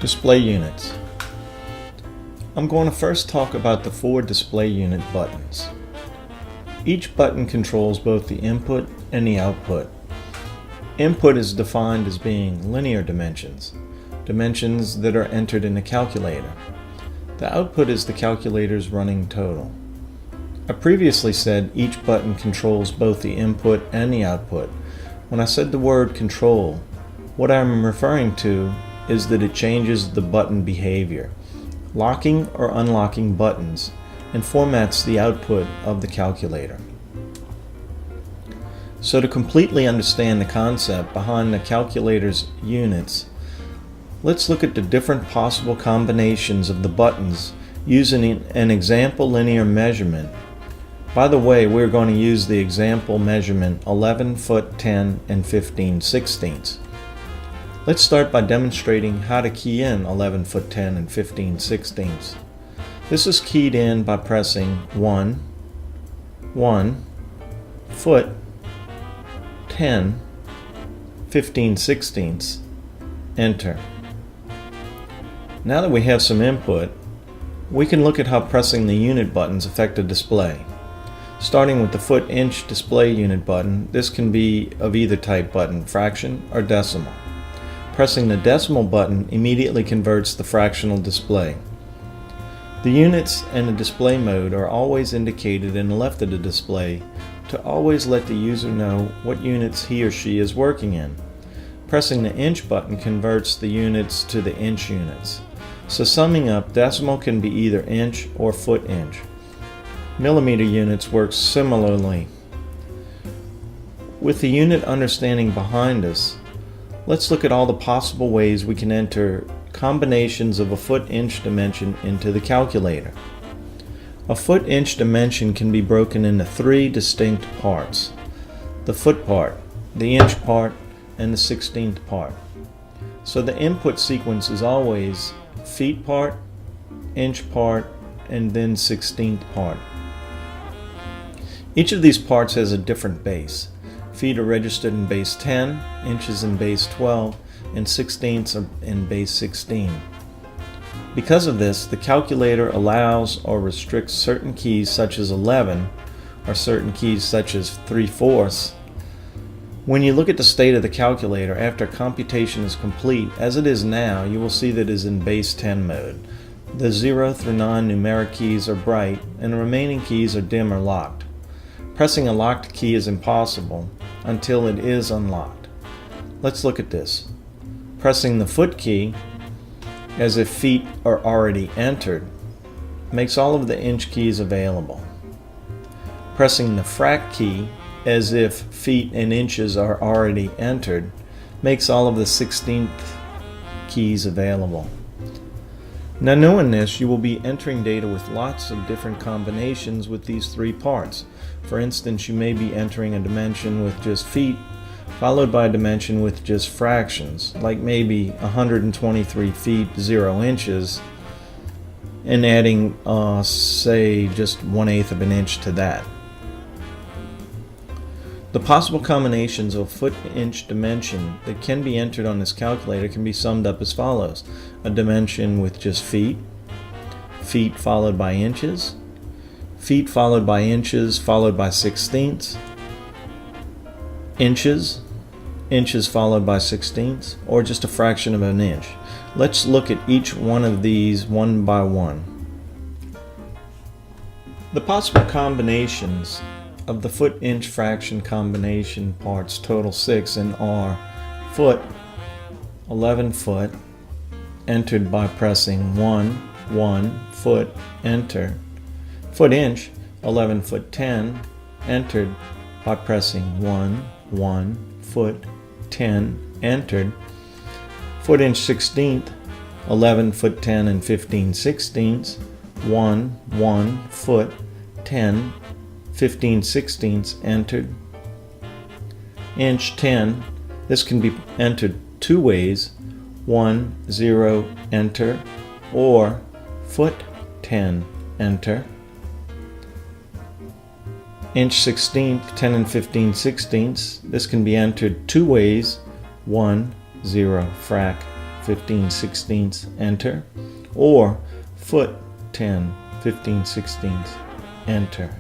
Display units. I'm going to first talk about the 4 display unit buttons. Each button controls both the input and the output. Input is defined as being linear dimensions, dimensions that are entered in the calculator. The output is the calculator's running total. I previously said each button controls both the input and the output. When I said the word control, what I'm referring to is that it changes the button behavior, locking or unlocking buttons, and formats the output of the calculator. So to completely understand the concept behind the calculator's units, let's look at the different possible combinations of the buttons using an example linear measurement. By the way, we're going to use the example measurement 11 foot 10 and 15/16. Let's start by demonstrating how to key in 11 foot 10 and 15/16. This is keyed in by pressing 1 foot 10 15/16, enter. Now that we have some input, we can look at how pressing the unit buttons affect the display. Starting with the foot-inch display unit button, this can be of either type button, fraction or decimal. Pressing the decimal button immediately converts the fractional display. The units and the display mode are always indicated in the left of the display to always let the user know what units he or she is working in. Pressing the inch button converts the units to the inch units. So summing up, decimal can be either inch or foot inch. Millimeter units work similarly. With the unit understanding behind us, let's look at all the possible ways we can enter combinations of a foot-inch dimension into the calculator. A foot-inch dimension can be broken into 3 distinct parts: the foot part, the inch part, and the 16th part. So the input sequence is always feet part, inch part, and then 16th part. Each of these parts has a different base. Feet are registered in base 10, inches in base 12, and 16ths are in base 16. Because of this, the calculator allows or restricts certain keys such as 11, or certain keys such as 3/4. When you look at the state of the calculator after computation is complete, as it is now, you will see that it is in base 10 mode. The 0 through 9 numeric keys are bright, and the remaining keys are dim or locked. Pressing a locked key is impossible until it is unlocked. Let's look at this. Pressing the foot key, as if feet are already entered, makes all of the inch keys available. Pressing the frac key, as if feet and inches are already entered, makes all of the 16th keys available. Now, knowing this, you will be entering data with lots of different combinations with these 3 parts. For instance, you may be entering a dimension with just feet, followed by a dimension with just fractions, like maybe 123 feet 0 inches, and adding, say, just 1/8 of an inch to that. The possible combinations of foot-inch dimension that can be entered on this calculator can be summed up as follows: a dimension with just feet, feet followed by inches, feet followed by inches followed by 16ths, inches, inches followed by 16ths, or just a fraction of an inch. Let's look at each one of these one by one. The possible combinations of the foot-inch fraction combination parts total 6 and are foot, 11 foot, entered by pressing 1 foot, enter. Foot inch, 11 foot 10, entered by pressing 1 foot 10, entered. Foot inch 16th, 11 foot 10 and 15/16, 1 foot 10 15/16, entered. Inch 10, this can be entered 2 ways: 1 0 enter, or foot 10 enter. Inch 16th, 10 and 15/16, this can be entered 2 ways: 1 0 frac 15/16, enter, or foot 10, 15/16, enter.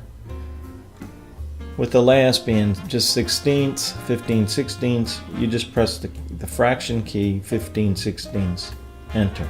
With the last being just 16ths, 15/16, you just press the fraction key, 15/16, enter.